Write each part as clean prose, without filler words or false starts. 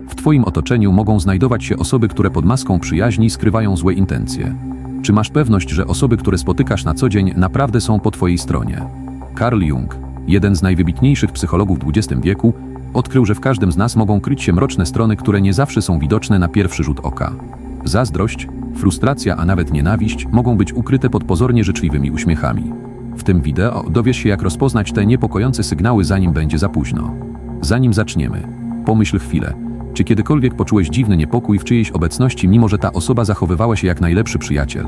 W twoim otoczeniu mogą znajdować się osoby, które pod maską przyjaźni skrywają złe intencje. Czy masz pewność, że osoby, które spotykasz na co dzień, naprawdę są po twojej stronie? Carl Jung, jeden z najwybitniejszych psychologów XX wieku, odkrył, że w każdym z nas mogą kryć się mroczne strony, które nie zawsze są widoczne na pierwszy rzut oka. Zazdrość, frustracja, a nawet nienawiść mogą być ukryte pod pozornie życzliwymi uśmiechami. W tym wideo dowiesz się, jak rozpoznać te niepokojące sygnały, zanim będzie za późno. Zanim zaczniemy, pomyśl chwilę. Czy kiedykolwiek poczułeś dziwny niepokój w czyjejś obecności, mimo że ta osoba zachowywała się jak najlepszy przyjaciel?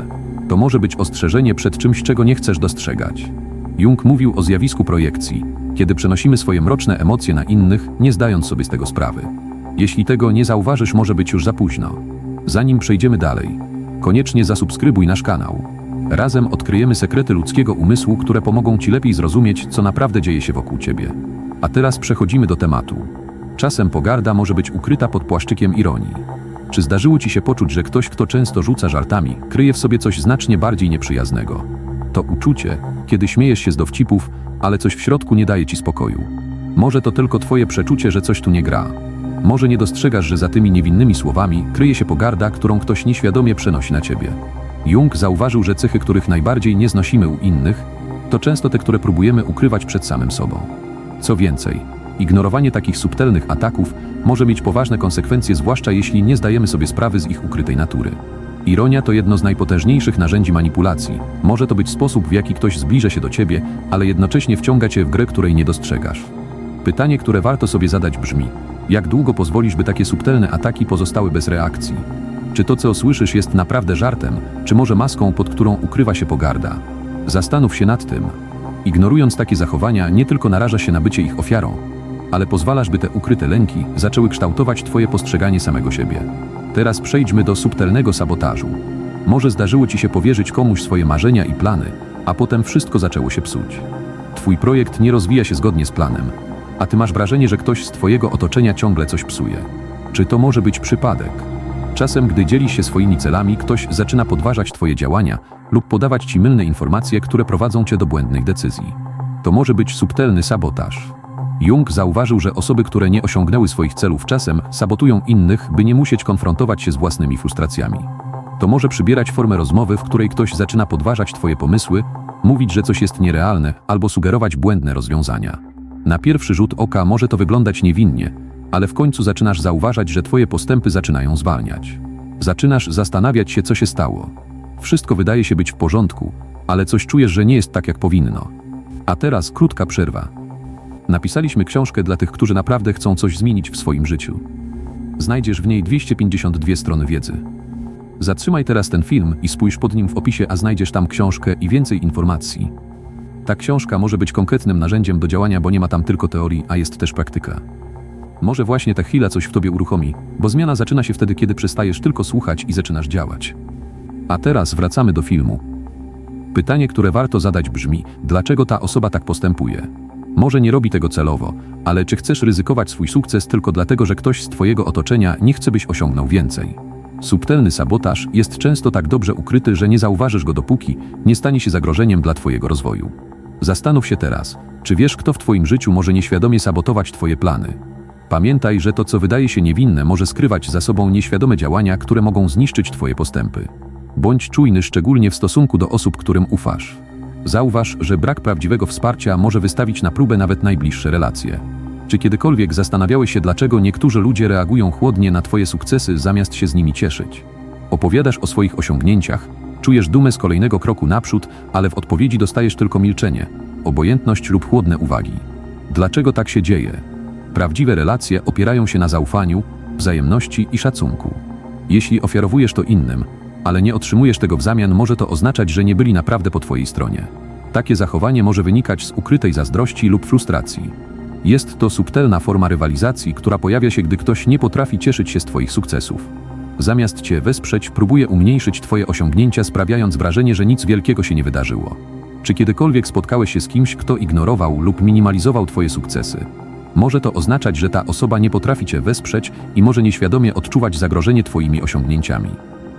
To może być ostrzeżenie przed czymś, czego nie chcesz dostrzegać. Jung mówił o zjawisku projekcji, kiedy przenosimy swoje mroczne emocje na innych, nie zdając sobie z tego sprawy. Jeśli tego nie zauważysz, może być już za późno. Zanim przejdziemy dalej, koniecznie zasubskrybuj nasz kanał. Razem odkryjemy sekrety ludzkiego umysłu, które pomogą ci lepiej zrozumieć, co naprawdę dzieje się wokół ciebie. A teraz przechodzimy do tematu. Czasem pogarda może być ukryta pod płaszczykiem ironii. Czy zdarzyło ci się poczuć, że ktoś, kto często rzuca żartami, kryje w sobie coś znacznie bardziej nieprzyjaznego? To uczucie, kiedy śmiejesz się z dowcipów, ale coś w środku nie daje ci spokoju. Może to tylko twoje przeczucie, że coś tu nie gra. Może nie dostrzegasz, że za tymi niewinnymi słowami kryje się pogarda, którą ktoś nieświadomie przenosi na ciebie. Jung zauważył, że cechy, których najbardziej nie znosimy u innych, to często te, które próbujemy ukrywać przed samym sobą. Co więcej, ignorowanie takich subtelnych ataków może mieć poważne konsekwencje, zwłaszcza jeśli nie zdajemy sobie sprawy z ich ukrytej natury. Ironia to jedno z najpotężniejszych narzędzi manipulacji. Może to być sposób, w jaki ktoś zbliża się do ciebie, ale jednocześnie wciąga cię w grę, której nie dostrzegasz. Pytanie, które warto sobie zadać, brzmi: jak długo pozwolisz, by takie subtelne ataki pozostały bez reakcji? Czy to, co słyszysz, jest naprawdę żartem, czy może maską, pod którą ukrywa się pogarda? Zastanów się nad tym. Ignorując takie zachowania, nie tylko narażasz się na bycie ich ofiarą, ale pozwalasz, by te ukryte lęki zaczęły kształtować twoje postrzeganie samego siebie. Teraz przejdźmy do subtelnego sabotażu. Może zdarzyło ci się powierzyć komuś swoje marzenia i plany, a potem wszystko zaczęło się psuć. Twój projekt nie rozwija się zgodnie z planem, a ty masz wrażenie, że ktoś z twojego otoczenia ciągle coś psuje. Czy to może być przypadek? Czasem, gdy dzielisz się swoimi celami, ktoś zaczyna podważać twoje działania lub podawać ci mylne informacje, które prowadzą cię do błędnych decyzji. To może być subtelny sabotaż. Jung zauważył, że osoby, które nie osiągnęły swoich celów, czasem sabotują innych, by nie musieć konfrontować się z własnymi frustracjami. To może przybierać formę rozmowy, w której ktoś zaczyna podważać twoje pomysły, mówić, że coś jest nierealne, albo sugerować błędne rozwiązania. Na pierwszy rzut oka może to wyglądać niewinnie, ale w końcu zaczynasz zauważać, że twoje postępy zaczynają zwalniać. Zaczynasz zastanawiać się, co się stało. Wszystko wydaje się być w porządku, ale coś czujesz, że nie jest tak, jak powinno. A teraz krótka przerwa. Napisaliśmy książkę dla tych, którzy naprawdę chcą coś zmienić w swoim życiu. Znajdziesz w niej 252 strony wiedzy. Zatrzymaj teraz ten film i spójrz pod nim w opisie, a znajdziesz tam książkę i więcej informacji. Ta książka może być konkretnym narzędziem do działania, bo nie ma tam tylko teorii, a jest też praktyka. Może właśnie ta chwila coś w tobie uruchomi, bo zmiana zaczyna się wtedy, kiedy przestajesz tylko słuchać i zaczynasz działać. A teraz wracamy do filmu. Pytanie, które warto zadać, brzmi: dlaczego ta osoba tak postępuje? Może nie robi tego celowo, ale czy chcesz ryzykować swój sukces tylko dlatego, że ktoś z twojego otoczenia nie chce, byś osiągnął więcej? Subtelny sabotaż jest często tak dobrze ukryty, że nie zauważysz go, dopóki nie stanie się zagrożeniem dla twojego rozwoju. Zastanów się teraz, czy wiesz, kto w twoim życiu może nieświadomie sabotować twoje plany? Pamiętaj, że to, co wydaje się niewinne, może skrywać za sobą nieświadome działania, które mogą zniszczyć twoje postępy. Bądź czujny, szczególnie w stosunku do osób, którym ufasz. Zauważ, że brak prawdziwego wsparcia może wystawić na próbę nawet najbliższe relacje. Czy kiedykolwiek zastanawiałeś się, dlaczego niektórzy ludzie reagują chłodnie na twoje sukcesy, zamiast się z nimi cieszyć? Opowiadasz o swoich osiągnięciach, czujesz dumę z kolejnego kroku naprzód, ale w odpowiedzi dostajesz tylko milczenie, obojętność lub chłodne uwagi. Dlaczego tak się dzieje? Prawdziwe relacje opierają się na zaufaniu, wzajemności i szacunku. Jeśli ofiarowujesz to innym, ale nie otrzymujesz tego w zamian, może to oznaczać, że nie byli naprawdę po twojej stronie. Takie zachowanie może wynikać z ukrytej zazdrości lub frustracji. Jest to subtelna forma rywalizacji, która pojawia się, gdy ktoś nie potrafi cieszyć się z twoich sukcesów. Zamiast cię wesprzeć, próbuje umniejszyć twoje osiągnięcia, sprawiając wrażenie, że nic wielkiego się nie wydarzyło. Czy kiedykolwiek spotkałeś się z kimś, kto ignorował lub minimalizował twoje sukcesy? Może to oznaczać, że ta osoba nie potrafi cię wesprzeć i może nieświadomie odczuwać zagrożenie twoimi osiągnięciami.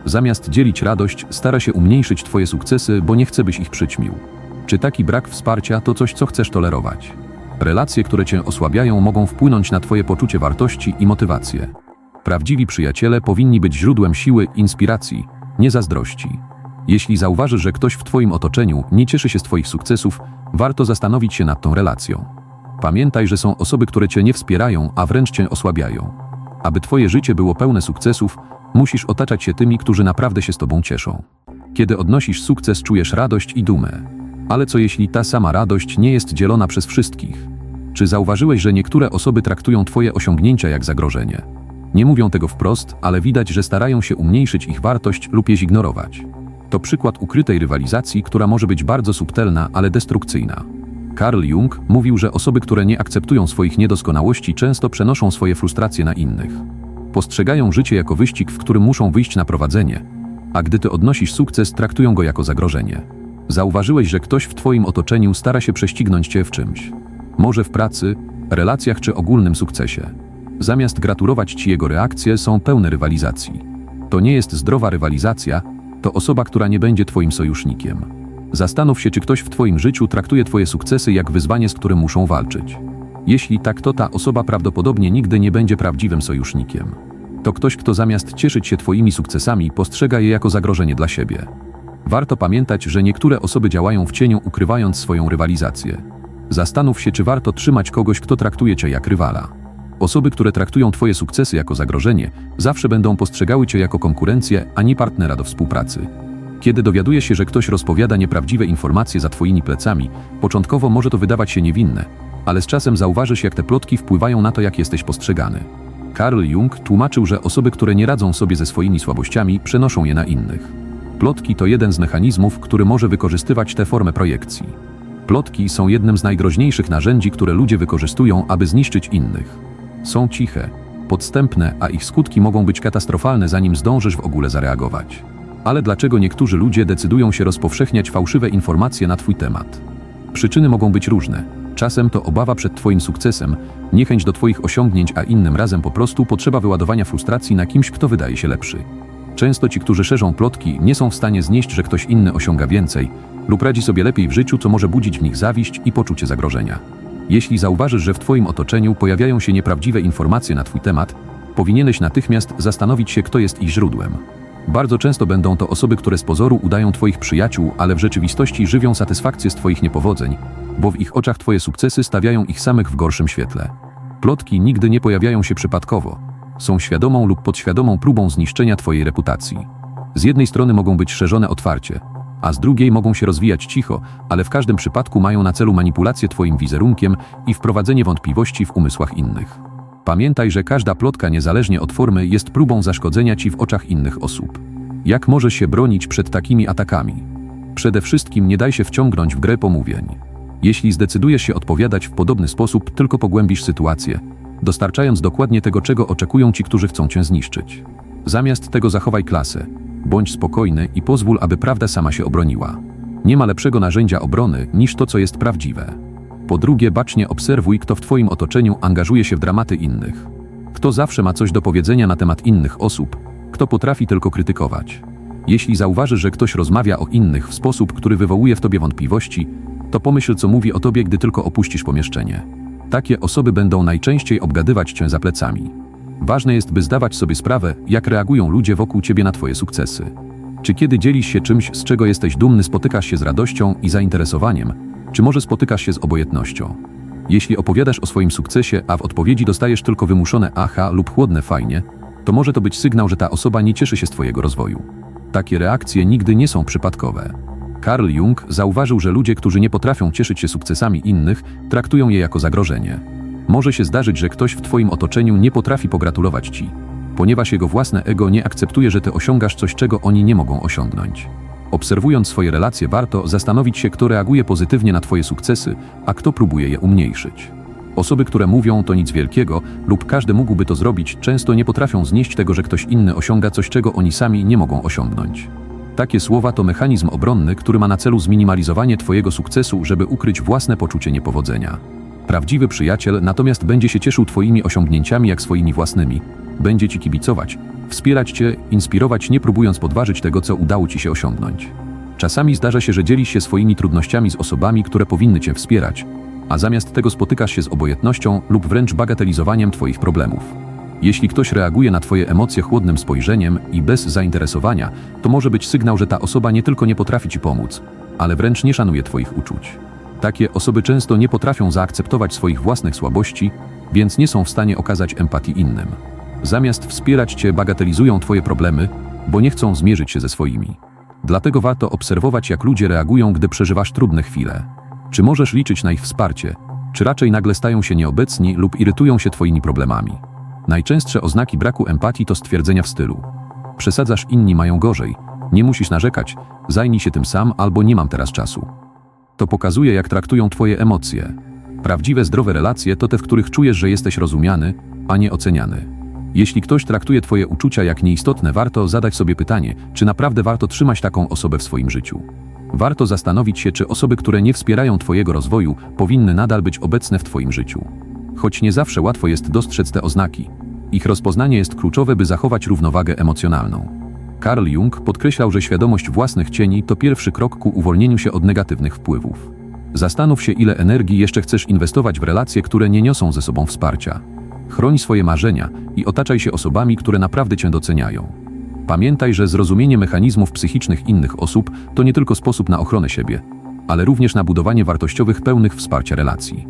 Zamiast dzielić radość, stara się umniejszyć twoje sukcesy, bo nie chce, byś ich przyćmił. Czy taki brak wsparcia to coś, co chcesz tolerować? Relacje, które cię osłabiają, mogą wpłynąć na twoje poczucie wartości i motywację. Prawdziwi przyjaciele powinni być źródłem siły, inspiracji, nie zazdrości. Jeśli zauważysz, że ktoś w twoim otoczeniu nie cieszy się z twoich sukcesów, warto zastanowić się nad tą relacją. Pamiętaj, że są osoby, które cię nie wspierają, a wręcz cię osłabiają. Aby twoje życie było pełne sukcesów, musisz otaczać się tymi, którzy naprawdę się z tobą cieszą. Kiedy odnosisz sukces, czujesz radość i dumę. Ale co jeśli ta sama radość nie jest dzielona przez wszystkich? Czy zauważyłeś, że niektóre osoby traktują twoje osiągnięcia jak zagrożenie? Nie mówią tego wprost, ale widać, że starają się umniejszyć ich wartość lub je zignorować. To przykład ukrytej rywalizacji, która może być bardzo subtelna, ale destrukcyjna. Carl Jung mówił, że osoby, które nie akceptują swoich niedoskonałości, często przenoszą swoje frustracje na innych. Postrzegają życie jako wyścig, w którym muszą wyjść na prowadzenie, a gdy ty odnosisz sukces, traktują go jako zagrożenie. Zauważyłeś, że ktoś w twoim otoczeniu stara się prześcignąć cię w czymś. Może w pracy, relacjach czy ogólnym sukcesie. Zamiast gratulować ci, jego reakcje są pełne rywalizacji. To nie jest zdrowa rywalizacja, to osoba, która nie będzie twoim sojusznikiem. Zastanów się, czy ktoś w twoim życiu traktuje twoje sukcesy jak wyzwanie, z którym muszą walczyć. Jeśli tak, to ta osoba prawdopodobnie nigdy nie będzie prawdziwym sojusznikiem. To ktoś, kto zamiast cieszyć się twoimi sukcesami, postrzega je jako zagrożenie dla siebie. Warto pamiętać, że niektóre osoby działają w cieniu, ukrywając swoją rywalizację. Zastanów się, czy warto trzymać kogoś, kto traktuje cię jak rywala. Osoby, które traktują twoje sukcesy jako zagrożenie, zawsze będą postrzegały cię jako konkurencję, a nie partnera do współpracy. Kiedy dowiaduje się, że ktoś rozpowiada nieprawdziwe informacje za twoimi plecami, początkowo może to wydawać się niewinne, ale z czasem zauważysz, jak te plotki wpływają na to, jak jesteś postrzegany. Carl Jung tłumaczył, że osoby, które nie radzą sobie ze swoimi słabościami, przenoszą je na innych. Plotki to jeden z mechanizmów, który może wykorzystywać tę formę projekcji. Plotki są jednym z najgroźniejszych narzędzi, które ludzie wykorzystują, aby zniszczyć innych. Są ciche, podstępne, a ich skutki mogą być katastrofalne, zanim zdążysz w ogóle zareagować. Ale dlaczego niektórzy ludzie decydują się rozpowszechniać fałszywe informacje na twój temat? Przyczyny mogą być różne. Czasem to obawa przed twoim sukcesem, niechęć do twoich osiągnięć, a innym razem po prostu potrzeba wyładowania frustracji na kimś, kto wydaje się lepszy. Często ci, którzy szerzą plotki, nie są w stanie znieść, że ktoś inny osiąga więcej lub radzi sobie lepiej w życiu, co może budzić w nich zawiść i poczucie zagrożenia. Jeśli zauważysz, że w twoim otoczeniu pojawiają się nieprawdziwe informacje na twój temat, powinieneś natychmiast zastanowić się, kto jest ich źródłem. Bardzo często będą to osoby, które z pozoru udają twoich przyjaciół, ale w rzeczywistości żywią satysfakcję z twoich niepowodzeń, bo w ich oczach twoje sukcesy stawiają ich samych w gorszym świetle. Plotki nigdy nie pojawiają się przypadkowo. Są świadomą lub podświadomą próbą zniszczenia twojej reputacji. Z jednej strony mogą być szerzone otwarcie, a z drugiej mogą się rozwijać cicho, ale w każdym przypadku mają na celu manipulację twoim wizerunkiem i wprowadzenie wątpliwości w umysłach innych. Pamiętaj, że każda plotka, niezależnie od formy, jest próbą zaszkodzenia ci w oczach innych osób. Jak możesz się bronić przed takimi atakami? Przede wszystkim nie daj się wciągnąć w grę pomówień. Jeśli zdecydujesz się odpowiadać w podobny sposób, tylko pogłębisz sytuację, dostarczając dokładnie tego, czego oczekują ci, którzy chcą cię zniszczyć. Zamiast tego zachowaj klasę, bądź spokojny i pozwól, aby prawda sama się obroniła. Nie ma lepszego narzędzia obrony niż to, co jest prawdziwe. Po drugie, bacznie obserwuj, kto w twoim otoczeniu angażuje się w dramaty innych. Kto zawsze ma coś do powiedzenia na temat innych osób, kto potrafi tylko krytykować. Jeśli zauważysz, że ktoś rozmawia o innych w sposób, który wywołuje w tobie wątpliwości, to pomyśl, co mówi o tobie, gdy tylko opuścisz pomieszczenie. Takie osoby będą najczęściej obgadywać cię za plecami. Ważne jest, by zdawać sobie sprawę, jak reagują ludzie wokół ciebie na twoje sukcesy. Czy kiedy dzielisz się czymś, z czego jesteś dumny, spotykasz się z radością i zainteresowaniem, czy może spotykasz się z obojętnością? Jeśli opowiadasz o swoim sukcesie, a w odpowiedzi dostajesz tylko wymuszone aha lub chłodne fajnie, to może to być sygnał, że ta osoba nie cieszy się z twojego rozwoju. Takie reakcje nigdy nie są przypadkowe. Carl Jung zauważył, że ludzie, którzy nie potrafią cieszyć się sukcesami innych, traktują je jako zagrożenie. Może się zdarzyć, że ktoś w twoim otoczeniu nie potrafi pogratulować ci, ponieważ jego własne ego nie akceptuje, że ty osiągasz coś, czego oni nie mogą osiągnąć. Obserwując swoje relacje, warto zastanowić się, kto reaguje pozytywnie na twoje sukcesy, a kto próbuje je umniejszyć. Osoby, które mówią to nic wielkiego lub każdy mógłby to zrobić, często nie potrafią znieść tego, że ktoś inny osiąga coś, czego oni sami nie mogą osiągnąć. Takie słowa to mechanizm obronny, który ma na celu zminimalizowanie twojego sukcesu, żeby ukryć własne poczucie niepowodzenia. Prawdziwy przyjaciel natomiast będzie się cieszył twoimi osiągnięciami jak swoimi własnymi, będzie ci kibicować, wspierać cię, inspirować, nie próbując podważyć tego, co udało ci się osiągnąć. Czasami zdarza się, że dzielisz się swoimi trudnościami z osobami, które powinny cię wspierać, a zamiast tego spotykasz się z obojętnością lub wręcz bagatelizowaniem twoich problemów. Jeśli ktoś reaguje na twoje emocje chłodnym spojrzeniem i bez zainteresowania, to może być sygnał, że ta osoba nie tylko nie potrafi ci pomóc, ale wręcz nie szanuje twoich uczuć. Takie osoby często nie potrafią zaakceptować swoich własnych słabości, więc nie są w stanie okazać empatii innym. Zamiast wspierać cię, bagatelizują twoje problemy, bo nie chcą zmierzyć się ze swoimi. Dlatego warto obserwować, jak ludzie reagują, gdy przeżywasz trudne chwile. Czy możesz liczyć na ich wsparcie, czy raczej nagle stają się nieobecni lub irytują się twoimi problemami. Najczęstsze oznaki braku empatii to stwierdzenia w stylu: przesadzasz, inni mają gorzej, nie musisz narzekać, zajmij się tym sam albo nie mam teraz czasu. To pokazuje, jak traktują twoje emocje. Prawdziwe, zdrowe relacje to te, w których czujesz, że jesteś rozumiany, a nie oceniany. Jeśli ktoś traktuje twoje uczucia jak nieistotne, warto zadać sobie pytanie, czy naprawdę warto trzymać taką osobę w swoim życiu. Warto zastanowić się, czy osoby, które nie wspierają twojego rozwoju, powinny nadal być obecne w twoim życiu. Choć nie zawsze łatwo jest dostrzec te oznaki, ich rozpoznanie jest kluczowe, by zachować równowagę emocjonalną. Carl Jung podkreślał, że świadomość własnych cieni to pierwszy krok ku uwolnieniu się od negatywnych wpływów. Zastanów się, ile energii jeszcze chcesz inwestować w relacje, które nie niosą ze sobą wsparcia. Chroń swoje marzenia i otaczaj się osobami, które naprawdę cię doceniają. Pamiętaj, że zrozumienie mechanizmów psychicznych innych osób to nie tylko sposób na ochronę siebie, ale również na budowanie wartościowych, pełnych wsparcia relacji.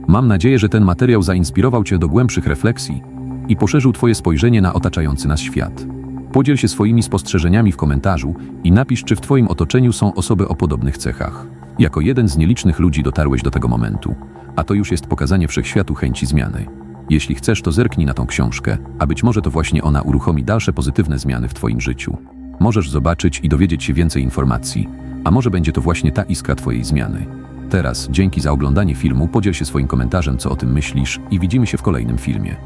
Mam nadzieję, że ten materiał zainspirował cię do głębszych refleksji i poszerzył twoje spojrzenie na otaczający nas świat. Podziel się swoimi spostrzeżeniami w komentarzu i napisz, czy w twoim otoczeniu są osoby o podobnych cechach. Jako jeden z nielicznych ludzi dotarłeś do tego momentu, a to już jest pokazanie wszechświatu chęci zmiany. Jeśli chcesz, to zerknij na tą książkę, a być może to właśnie ona uruchomi dalsze pozytywne zmiany w twoim życiu. Możesz zobaczyć i dowiedzieć się więcej informacji, a może będzie to właśnie ta iskra twojej zmiany. Teraz, dzięki za oglądanie filmu, podziel się swoim komentarzem, co o tym myślisz, i widzimy się w kolejnym filmie.